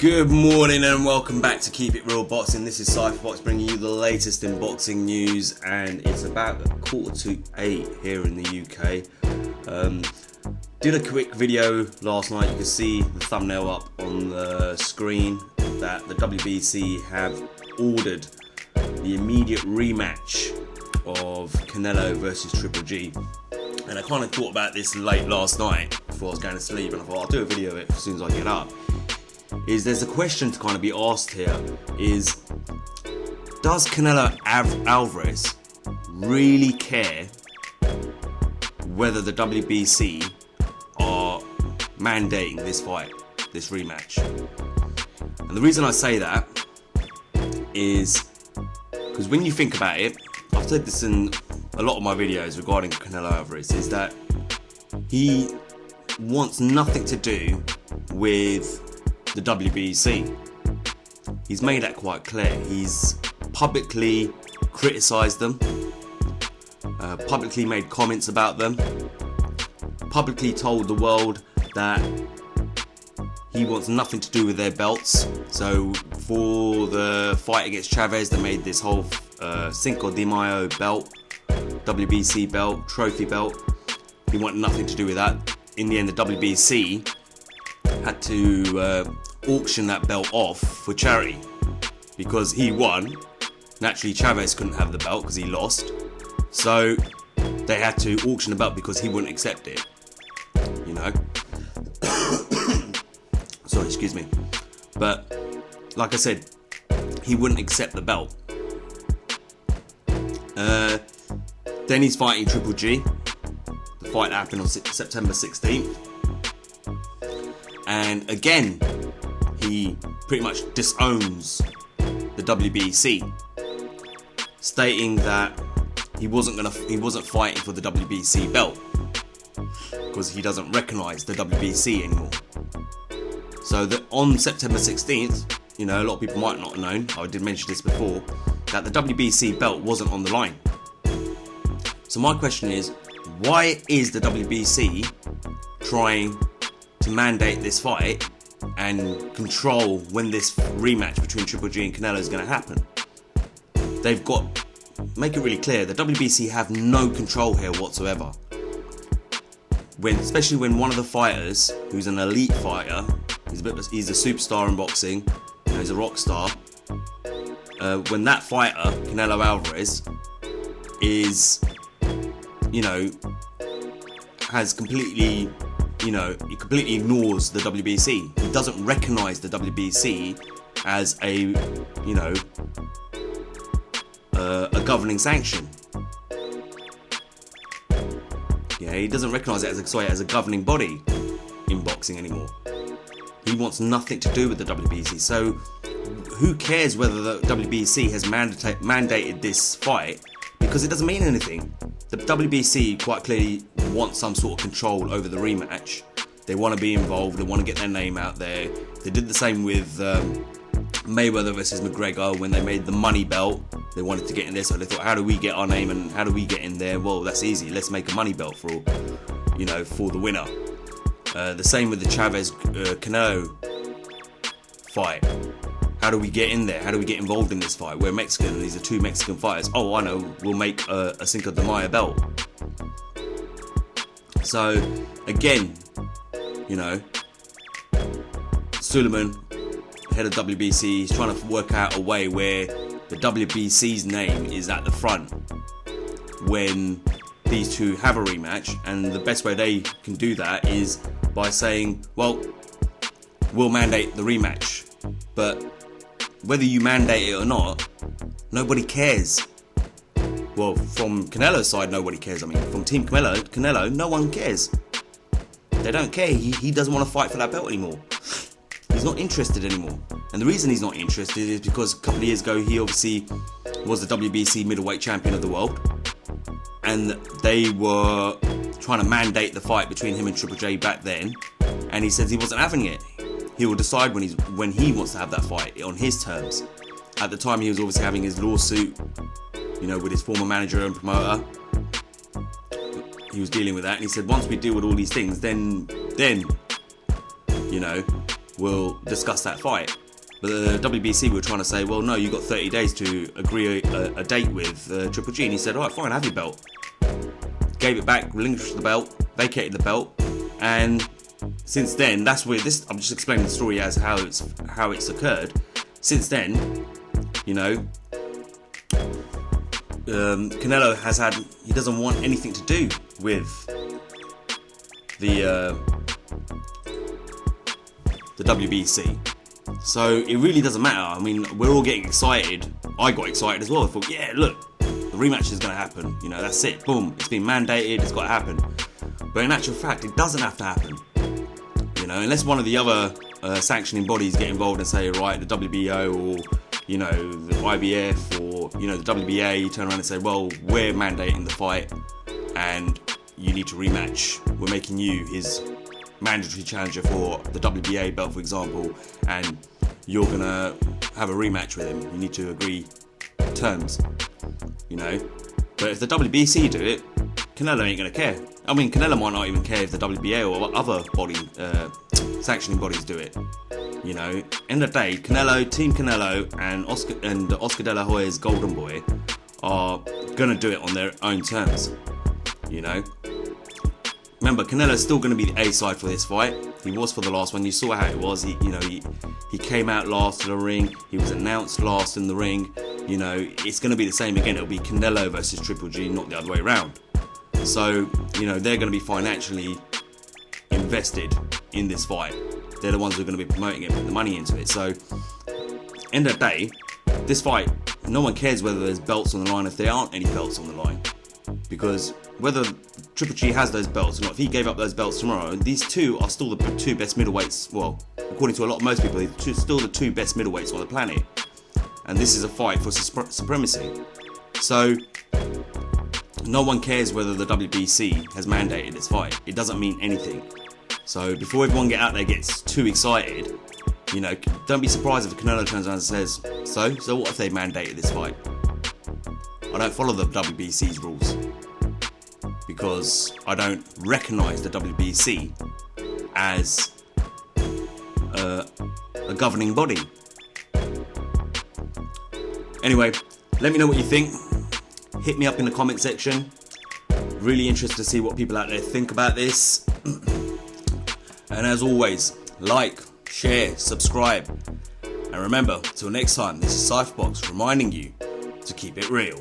Good morning and welcome back to Keep It Real Boxing. This is Cypherbox bringing you the latest in boxing news, and it's about 7:45 here in the UK. Did a quick video last night. You can see the thumbnail up on the screen that the WBC have ordered the immediate rematch of Canelo versus Triple G. And I kind of thought about this late last night before I was going to sleep, and I thought I'll do a video of it as soon as I get up. There's a question to kind of be asked here is, does Canelo Alvarez really care whether the WBC are mandating this fight, this rematch? And the reason I say that is because when you think about it, I've said this in a lot of my videos regarding Canelo Alvarez, is that he wants nothing to do with the WBC. He's made that quite clear. He's publicly criticised them, publicly made comments about them, publicly told the world that he wants nothing to do with their belts. So for the fight against Chavez, they made this whole Cinco de Mayo belt, WBC belt, trophy belt. He wanted nothing to do with that. In the end, the WBC had to auction that belt off for charity because he won. Naturally, Chavez couldn't have the belt because he lost, so they had to auction the belt because he wouldn't accept it, you know. Sorry, excuse me. But like I said, he wouldn't accept the belt. Then he's fighting Triple G. The fight happened on September 16th. And again, he pretty much disowns the WBC, stating that he wasn't fighting for the WBC belt because he doesn't recognise the WBC anymore. So that on September 16th, you know, a lot of people might not have known, I did mention this before, that the WBC belt wasn't on the line. So my question is, why is the WBC trying to mandate this fight and control when this rematch between Triple G and Canelo is going to happen? They've got, make it really clear, the WBC have no control here whatsoever. Especially when one of the fighters, who's an elite fighter, he's a superstar in boxing, you know, he's a rock star. When that fighter, Canelo Alvarez, is, you know, has completely, you know, he completely ignores the WBC. He doesn't recognise the WBC as a, you know, a governing sanction. Yeah, he doesn't recognise it as a governing body in boxing anymore. He wants nothing to do with the WBC. So who cares whether the WBC has mandated this fight? Because it doesn't mean anything. The WBC quite clearly wants some sort of control over the rematch. They want to be involved. They want to get their name out there. They did the same with Mayweather versus McGregor when they made the money belt. They wanted to get in there, so they thought, how do we get our name and how do we get in there? Well, that's easy. Let's make a money belt for, you know, for the winner. The same with the Chavez Canelo fight. How do we get in there? How do we get involved in this fight? We're Mexican and these are two Mexican fighters. Oh, I know, we'll make a Cinco de Mayo belt. So, again, you know, Suleiman, head of WBC, is trying to work out a way where the WBC's name is at the front when these two have a rematch. And the best way they can do that is by saying, well, we'll mandate the rematch. But whether you mandate it or not, nobody cares. Well, from Canelo's side, nobody cares. I mean, from Team Canelo, no one cares. They don't care. He doesn't want to fight for that belt anymore. He's not interested anymore. And the reason he's not interested is because a couple of years ago, he obviously was the WBC middleweight champion of the world. And they were trying to mandate the fight between him and Triple J back then. And he says he wasn't having it. He will decide when he wants to have that fight on his terms. At the time, he was obviously having his lawsuit, you know, with his former manager and promoter. He was dealing with that, and he said, once we deal with all these things, then, you know, will discuss that fight. But the WBC were trying to say, well, no, you got 30 days to agree a date with Triple G, and he said, all right, fine, have your belt. Gave it back, relinquished the belt, vacated the belt, and since then, that's where this. I'm just explaining the story as how it's occurred. Since then, you know, Canelo has had. He doesn't want anything to do with the WBC. So it really doesn't matter. I mean, we're all getting excited. I got excited as well. I thought, yeah, look, the rematch is going to happen. You know, that's it. Boom. It's been mandated. It's got to happen. But in actual fact, it doesn't have to happen. You know, unless one of the other sanctioning bodies get involved and say, right, the WBO or, you know, the IBF or, you know, the WBA turn around and say, well, we're mandating the fight and you need to rematch. We're making you his mandatory challenger for the WBA belt, for example, and you're going to have a rematch with him. You need to agree terms, you know. But if the WBC do it, Canelo ain't going to care. I mean, Canelo might not even care if the WBA or other sanctioning bodies do it. You know, end of the day, Canelo, Team Canelo, and Oscar De La Hoya's Golden Boy are going to do it on their own terms. You know, remember, Canelo's still going to be the A side for this fight. He was for the last one. You saw how it was. He came out last to the ring. He was announced last in the ring. You know, it's going to be the same again. It'll be Canelo versus Triple G, not the other way around. So, you know, they're going to be financially invested in this fight. They're the ones who are going to be promoting it, putting the money into it. So, end of the day, this fight, no one cares whether there's belts on the line if there aren't any belts on the line. Because whether Triple G has those belts or not, if he gave up those belts tomorrow, these two are still the two best middleweights. Well, according to most people, they're still the two best middleweights on the planet. And this is a fight for supremacy. So, no one cares whether the WBC has mandated this fight. It doesn't mean anything. So before everyone gets too excited, you know, don't be surprised if Canelo turns around and says, so what if they mandated this fight? I don't follow the WBC's rules because I don't recognise the WBC as a governing body. Anyway, let me know what you think. Hit me up in the comment section. Really interested to see what people out there think about this. And as always, like, share, subscribe. And remember, till next time, this is Cypherbox reminding you to keep it real.